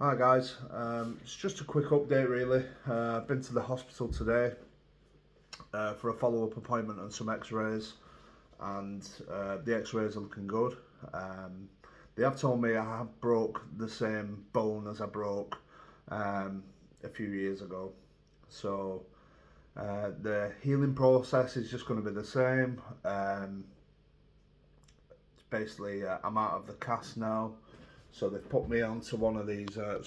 Hi guys, it's just a quick update really. I've been to the hospital today for a follow-up appointment and some x-rays, and the x-rays are looking good. They have told me I have broke the same bone as I broke a few years ago, so the healing process is just going to be the same. It's basically I'm out of the cast now, so they've put me onto one of these so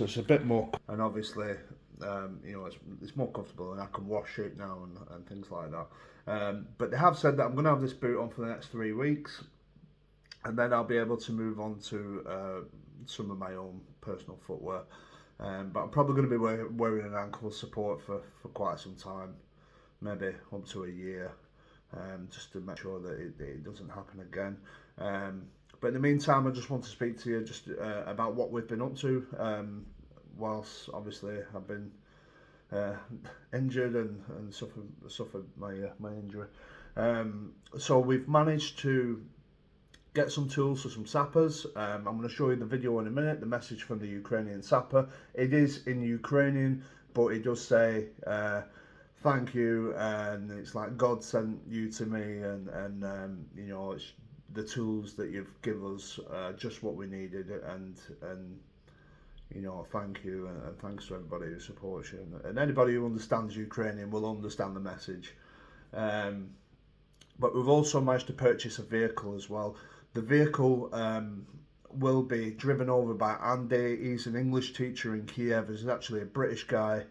it's a bit more, and obviously, it's more comfortable, and I can wash it now and things like that. But they have said that I'm going to have this boot on for the next 3 weeks, and then I'll be able to move on to some of my own personal footwear. But I'm probably going to be wearing an ankle support for quite some time, maybe up to a year, just to make sure that it doesn't happen again. But in the meantime, I just want to speak to you just about what we've been up to, whilst obviously I've been injured and suffered my injury. So we've managed to get some tools for some sappers. I'm going to show you the video in a minute, the message from the Ukrainian Sapper. It is in Ukrainian, but it does say thank you, and it's like God sent you to me, and it's the tools that you've given us, just what we needed, and thank you, and thanks to everybody who supports you, and anybody who understands Ukrainian will understand the message. But we've also managed to purchase a vehicle as well. The vehicle will be driven over by Andy. He's an English teacher in Kiev. He's actually a British guy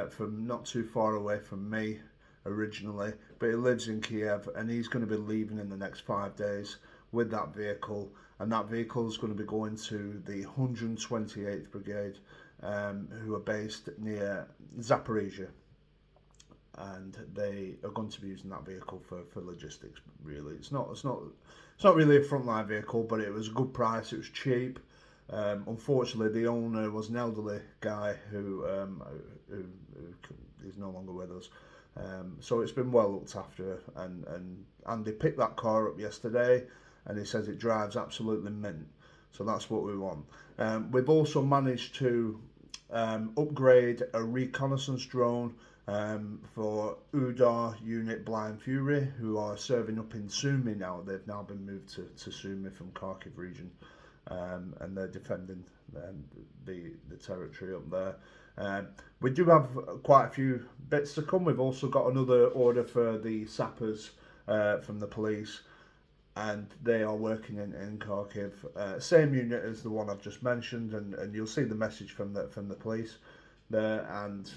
from not too far away from me originally, but he lives in Kiev, and he's going to be leaving in the next 5 days with that vehicle, and that vehicle is going to be going to the 128th Brigade, who are based near Zaporizhia, and they are going to be using that vehicle for logistics. Really, it's not really a frontline vehicle, but it was a good price. It was cheap. Unfortunately, the owner was an elderly guy who is no longer with us. So it's been well looked after, and they picked that car up yesterday, and he says it drives absolutely mint. So that's what we want. We've also managed to upgrade a reconnaissance drone for Udar Unit Blind Fury, who are serving up in Sumy now. They've now been moved to Sumy from Kharkiv region, and they're defending the territory up there. We do have quite a few bits to come. We've also got another order for the sappers from the police, and they are working in Kharkiv. Same unit as the one I've just mentioned, and you'll see the message from the police there. And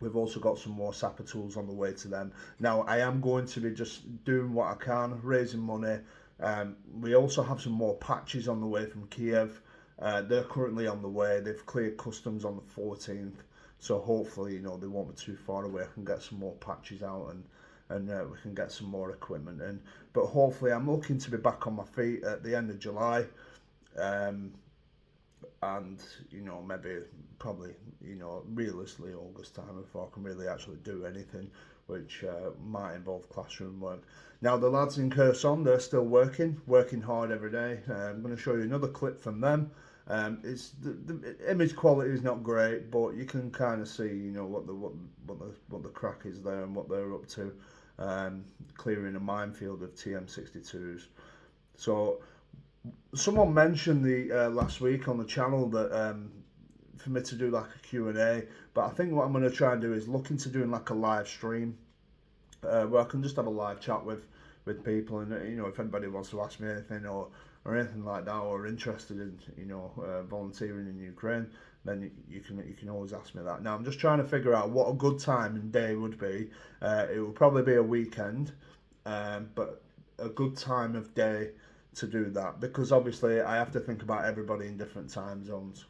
we've also got some more sapper tools on the way to them. Now, I am going to be just doing what I can, raising money. We also have some more patches on the way from Kiev. They're currently on the way. They've cleared customs on the 14th, so hopefully, they won't be too far away. I can get some more patches out, and we can get some more equipment in. But hopefully, I'm looking to be back on my feet at the end of July, and maybe probably realistically August time before I can really actually do anything, which might involve classroom work. Now, the lads in Kherson, they're still working hard every day. I'm going to show you another clip from them. It's the image quality is not great, but you can kind of see what the crack is there and what they're up to, clearing a minefield of TM62s. So someone mentioned the last week on the channel that for me to do like a Q&A, but I think what I'm going to try and do is look into doing like a live stream where I can just have a live chat with people, and if anybody wants to ask me anything or anything like that, or interested in volunteering in Ukraine, then you can always ask me that. Now, I'm just trying to figure out what a good time and day would be. It will probably be a weekend, but a good time of day to do that, because obviously I have to think about everybody in different time zones.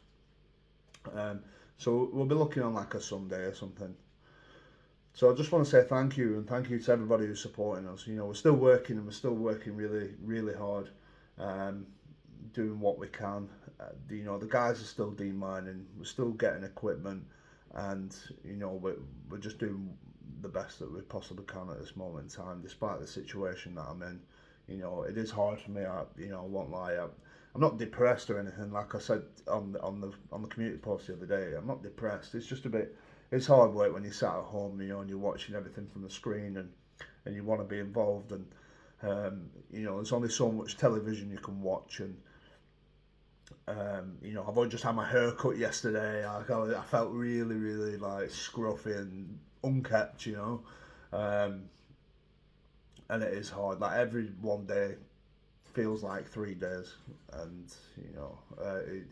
So we'll be looking on like a Sunday or something. So I just want to say thank you, and thank you to everybody who's supporting us. We're still working, and we're still working really, really hard, doing what we can. The guys are still demining, we're still getting equipment, and we're just doing the best that we possibly can at this moment in time, despite the situation that I'm in. you know, it is hard for me. I won't lie. I'm not depressed or anything. Like I said on the community post the other day, I'm not depressed. It's just a bit. It's hard work when you're sat at home, you know, and you're watching everything from the screen, and you want to be involved, and you know, there's only so much television you can watch, and you know, I've only just had my hair cut yesterday. I felt really like scruffy and unkept, you know, and it is hard. Like every one day feels like 3 days, and you know,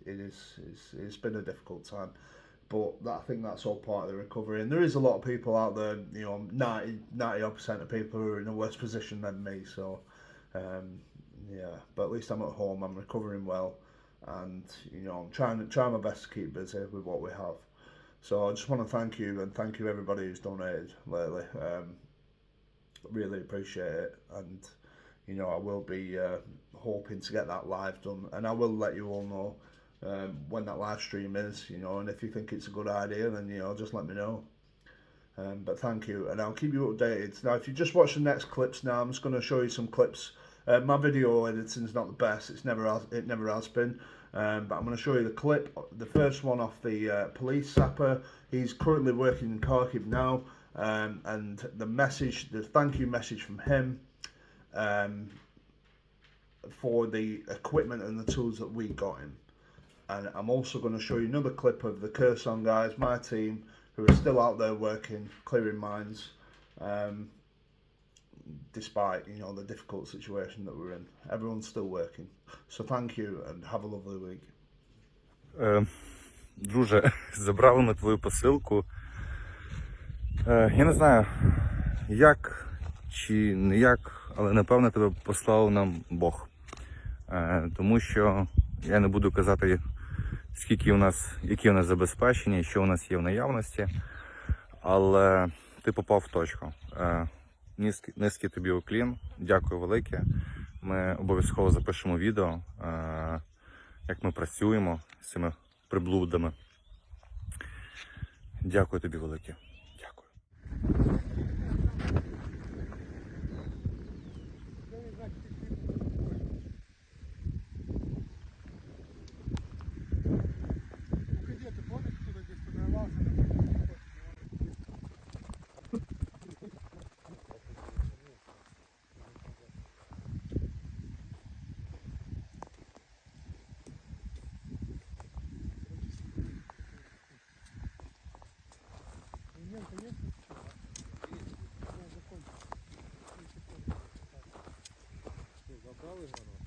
it's been a difficult time. But I think that's all part of the recovery. And there is a lot of people out there, you know, 90% of people who are in a worse position than me. So, yeah, but at least I'm at home, I'm recovering well. And, you know, I'm trying my best to keep busy with what we have. So I just want to thank you, and thank you everybody who's donated lately. Really appreciate it. And, you know, I will be hoping to get that live done. And I will let you all know when that live stream is, you know, and if you think it's a good idea, then, you know, just let me know. But thank you, and I'll keep you updated. Now, if you just watch the next clips now, I'm just going to show you some clips. My video editing is not the best; it never has been. But I'm going to show you the clip. The first one off the police sapper. He's currently working in Kharkiv now, and the thank you message from him for the equipment and the tools that we got him. And I'm also going to show you another clip of the Kherson guys, my team, who are still out there working, clearing mines, despite, you know, the difficult situation that we're in. Everyone's still working. So thank you and have a lovely week. Друже, забрали ми твою посилку. Я не знаю, як чи не як, але напевно тебе послав нам Бог. Тому що я не буду казати, які у нас забезпечення і що у нас є в наявності, але ти попав в точку. Низький тобі уклін, дякую велике. Ми обов'язково запишемо відео, як ми працюємо з цими приблудами. Дякую тобі велике. Дякую. Забрали воно?